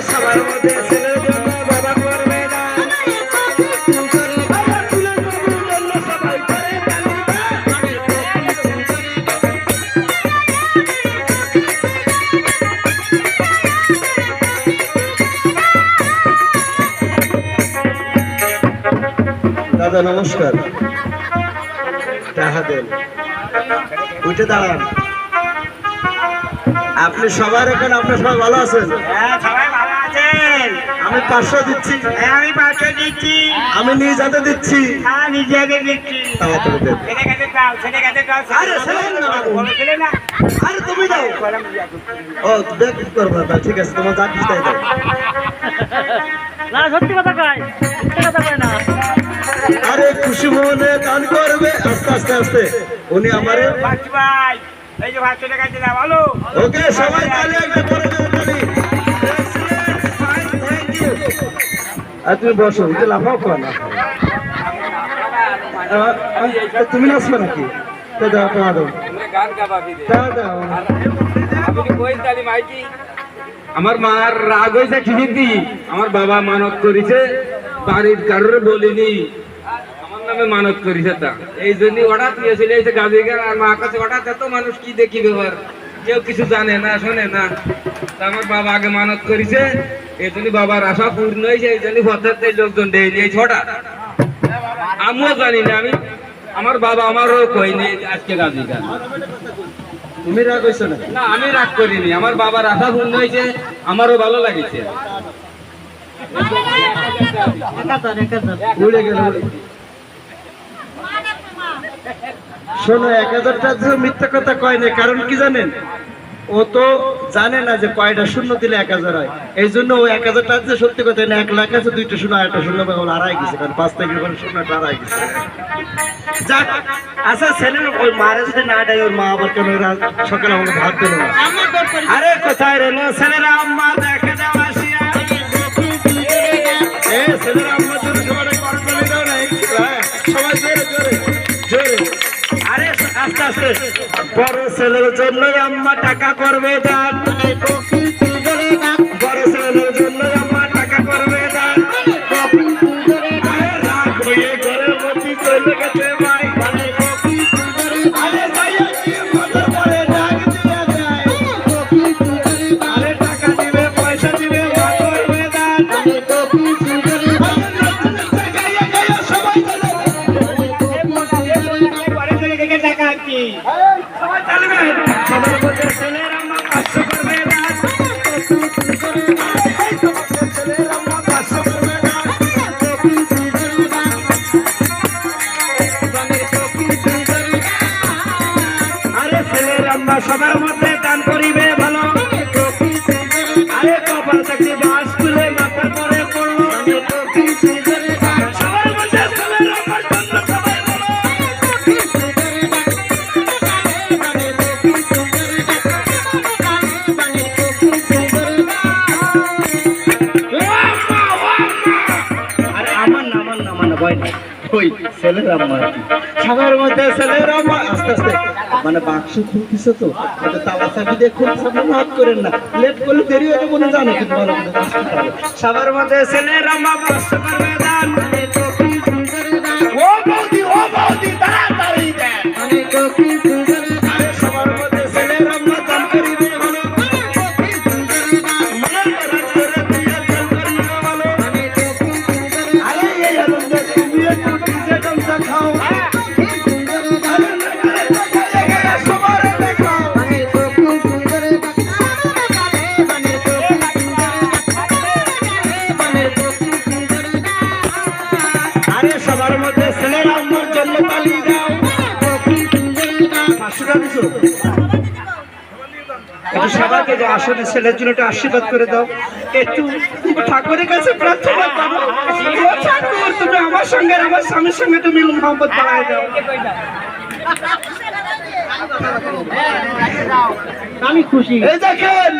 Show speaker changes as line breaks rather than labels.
সবার মধ্যে ছেলের জন্য বাবা করবে না। দাদা নমস্কার, টাকা দেন, উঠে দাঁড়ান। আপনি সবার এখন আপনার সবাই ভালো আছেন?
সবাই ভালো আছেন?
আমি 500 দিচ্ছি।
আমি 500 দিচ্ছি।
আমি নিজ হাতে দিচ্ছি।
নিজে হাতে দিচ্ছি।
তাড়াতাড়ি দেন।
ছেলে কাছে দাও, ছেলে কাছে দাও।
আরে ছেলে না,
বড় ছেলে না।
আরে তুমি দাও। ও দেখ কি করবা, তা ঠিক আছে, তোমার যা কিছু তাই দাও।
না সত্যি কথা কয়, সত্যি কথা কয় না।
আরে খুশি মনে দান করবে। আস্তে আস্তে আস্তে উনি আমারে
বাচ্চু ভাই, এই যে 500 টাকা দিয়ে দাও, ভালো।
ওকে সবাই তাহলে একটা করে দেবো তালি। আর তুমি বসো, এটা লাফাও কর না। তুমি নাচবে নাকি? তো দাও, টাকা দাও। টাকা দাও।
আমার মার রাগ হয়েছে খিদি, আমার বাবা মানত করেছে, বাড়ির কারোর বলিনি, আমার নামে মানত করেছে। তা এই জন্য হঠাৎ নিয়ে চলে এসে গাজীগার, আর মা কাছে হঠাৎ এত মানুষ কি দেখি ব্যাপার, কেউ কিছু জানে না শোনে না। তা আমার বাবা আগে মানত করেছে, এই জন্য বাবার আশা পূর্ণ হয়েছে, এই জন্য ভদ্রের লোকজন ডেয়ে নিয়েছে হঠাৎ। আমিও জানি না, আমার বাবা আমারও কইনি আজকে গাজীগার।
তুমি রাগ হয়েছো না?
না আমি রাগ করিনি, আমার বাবার আশা পূর্ণ হয়েছে, আমারও ভালো লাগছে।
উড়ে গেল। শোনো, 1000 টাকা মিথ্যা কথা কয় না, কারণ কি জানেন? ও তো জানে না যে কয়টা শূন্য দিলে 1000 হয়। এই জন্য ও 1000 টাকা সত্যি কথা না, 1 লাখ আছে, 2টা শূন্য, 1টা শূন্য হারাই গেছে, কারণ 5 থেকে শূন্যটা হারাই গেছে। যাক, আচ্ছা ছেলের ওই মারে যদি না দেয়, ওর মা আবার কেন সকালে আমাকে ভাত দিল না? আরে কোথায় রইল ছেলেরা? আম্মা দেখে দাও আসিয়া। ছেলেরা আম্মার জন্য সবাই করতালি দাও নাই? সবাই জোরে জোরে জোরে। আরে আস্তে আস্তে। বড় ছেলের জন্য আম্মা টাকা করবে দান। বড় ছেলের জন্য আম্মা টাকা করবে দান। রাগ হয়ে ঘরে বসি চলে গেছে ভাই। টাকা দিবে, পয়সা দিবে, করবে দান।
টাকা কি?
সবাই চালবে। সবার মধ্যে ছেলের আম্মা 500 করবে দান। ছেলের আম্মা 500 করবে দান। আরে ছেলের আম্মা সবার মধ্যে দান করিবে ভালো। আরে কপাল থাকতে বাস তুলে মাথার পরে পড়লো। সবার মধ্যে ছেলের আম্মার জন্য সবাই ভালো। আরে আমার না, আমার না, আমার না, ভয় না। ওই ছেলের আম্মা আর কি। সবার মধ্যে ছেলের আম্মা। আস্তে আস্তে, মানে বাক্স খুলতেছে তো, এটা তালা চাবি দিয়ে খুলছে, হাত করেন না, লেট করলে দেরি হয়ে যাবে, জানো কিন্তু ভালো করে বুঝতে পারো। সবার মধ্যে ছেলের আম্মা 500 করবে দান। ও বৌদি, ও বৌদি, তাড়াতাড়ি দেন। আরে সবার মধ্যে ছেলের আম্মা দান করিবে ভালো। মনের কথা ছেড়ে দিয়ে দান করিবে ভালো। আরে এই আনন্দে তুমি একটু নিজে গামছা খাও। সবার দেখাও। আরে সবার মধ্যে ছেলের আম্মার জন্য তালি দাও। 500 টাকা দিছো? একটু সবাইকে যে আসলে ছেলের জন্য একটু আশীর্বাদ করে দাও। একটু ঠাকুরের কাছে প্রার্থনা করো, ও ঠাকুর তুমি আমার সঙ্গে আর আমার স্বামীর সঙ্গে একটু মিল মোহাম্মত বাড়ায় দাও।
আমি খুশি।
এই দেখেন।